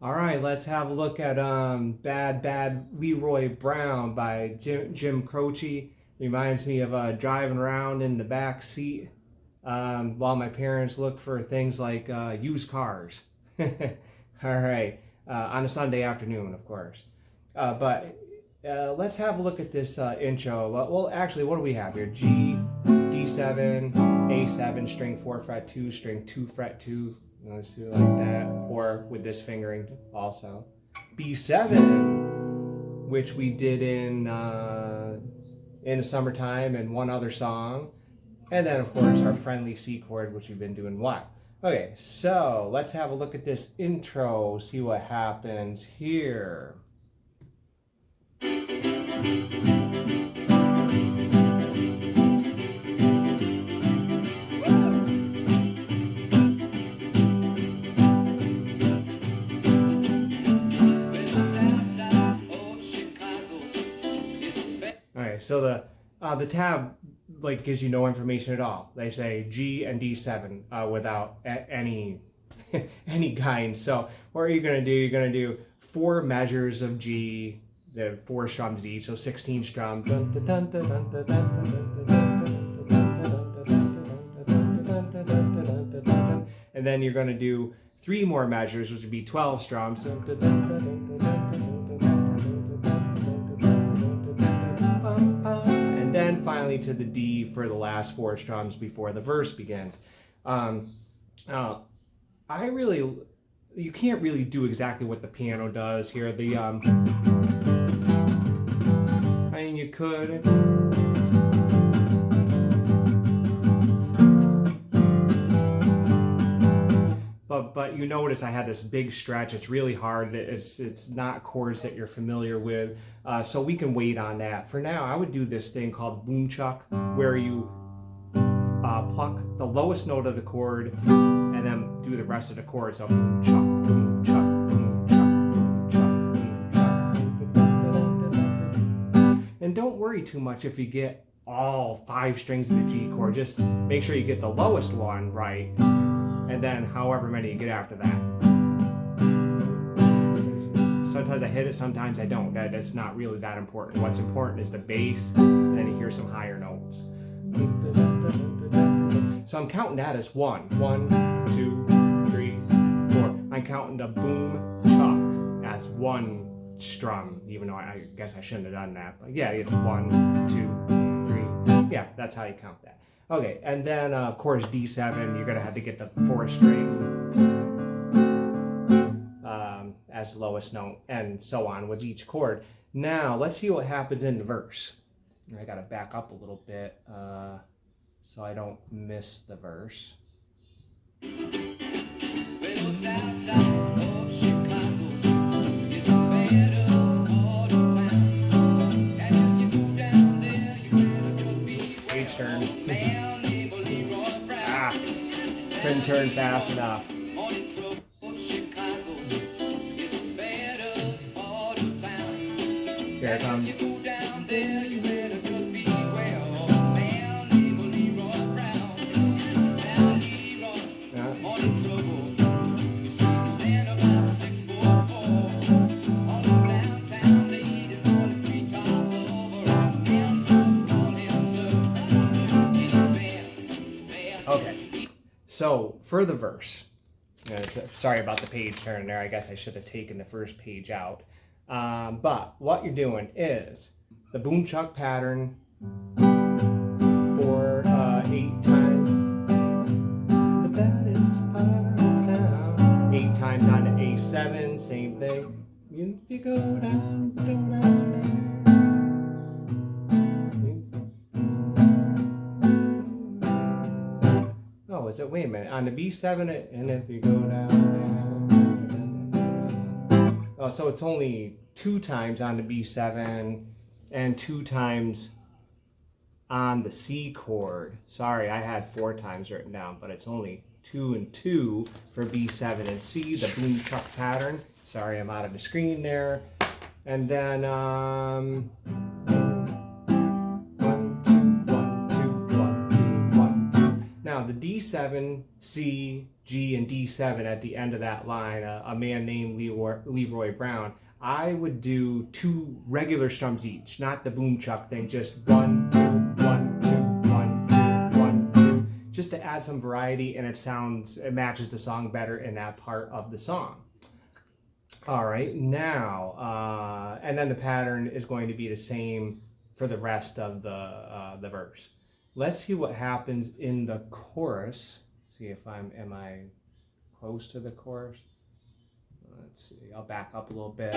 All right, let's have a look at Bad Bad Leroy Brown by Jim Croce. Reminds me of driving around in the back seat while my parents look for things like used cars. All right, on a Sunday afternoon, of course. But let's have a look at this intro. Well, actually, what do we have here? G, D7, A7, string 4 fret 2, string 2 fret 2. Let's do it like that, or with this fingering also. B7, which we did in the summertime and one other song, and then of course our friendly C chord, which we've been doing a while. Okay, so let's have a look at this intro, see what happens here. So the tab like gives you no information at all. They say G and D7 without any any guidance. So what are you gonna do? You're gonna do 4 measures of G, the 4 strums each, so 16 strums. And then you're gonna do 3 more measures, which would be 12 strums. Then finally to the D for the last 4 strums before the verse begins. You can't really do exactly what the piano does here. I mean, you could. But you notice I had this big stretch. It's really hard. It's not chords that you're familiar with. So we can wait on that. For now, I would do this thing called boom chuck, where you pluck the lowest note of the chord and then do the rest of the chord. So boom chuck, boom chuck, boom chuck, boom chuck, boom chuck. And don't worry too much if you get all 5 strings of the G chord. Just make sure you get the lowest one right, and then however many you get after that. Sometimes I hit it, sometimes I don't. That's not really that important. What's important is the bass, and then you hear some higher notes. So I'm counting that as 1, 2, 3, 4. I'm counting the boom chuck as 1 strum, even though I guess I shouldn't have done that. But yeah, it's 1, 2, 3. Yeah, that's how you count that. Okay, and then of course D7, you're gonna have to get the 4th string as the lowest note, and so on with each chord. Now let's see what happens in the verse. I gotta back up a little bit so I don't miss the verse. H turn. Couldn't turn fast enough. Here it comes. Okay, so for the verse, sorry about the page turn there. I guess I should have taken the first page out. But what you're doing is the boom chuck pattern for 8 times. The baddest part of town. 8 times on the A7, same thing. If you go down there. Oh, is it? Wait a minute. On the B7, and if you go down there. Oh, so it's only 2 times on the B7 and 2 times on the C chord. Sorry, I had 4 times written down, but it's only 2 and 2 for B7 and C, the boom chuck pattern. Sorry, I'm out of the screen there. And then 1, 2, 1, 2, 1, 2, 1, 2. Now the D B7, C, G, and D7 at the end of that line, a man named Leroy Brown, I would do 2 regular strums each, not the boom chuck thing, just 1, 2, 1, 2, 1, 2, 1, 2, just to add some variety, and it matches the song better in that part of the song. All right, now, and then the pattern is going to be the same for the rest of the verse. Let's see what happens in the chorus. See if am I close to the chorus? Let's see, I'll back up a little bit.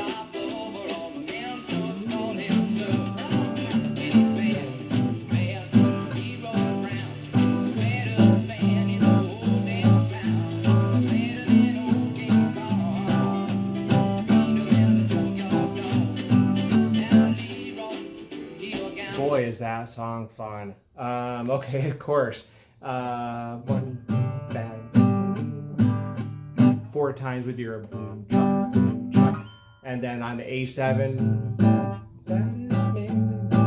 Boy, is that song fun. Okay, of course. 1 bang, 4 times with your boom chuck, and then on the A7, that is me,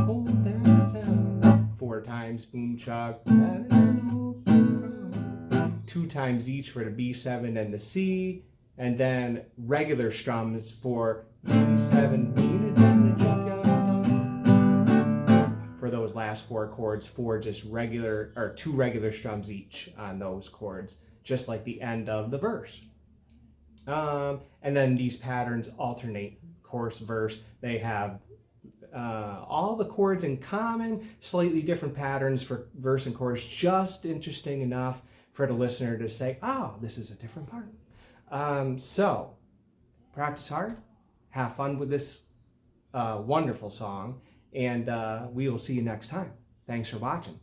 hold downtown. 4 times boom chuck, 2 times each for the B7 and the C, and then regular strums for B7, for those last 4 chords, 4 just regular, or 2 regular strums each on those chords, just like the end of the verse. And then these patterns alternate, chorus, verse. They have all the chords in common, slightly different patterns for verse and chorus, just interesting enough for the listener to say, oh, this is a different part. So practice hard, have fun with this wonderful song, and we will see you next time. Thanks for watching.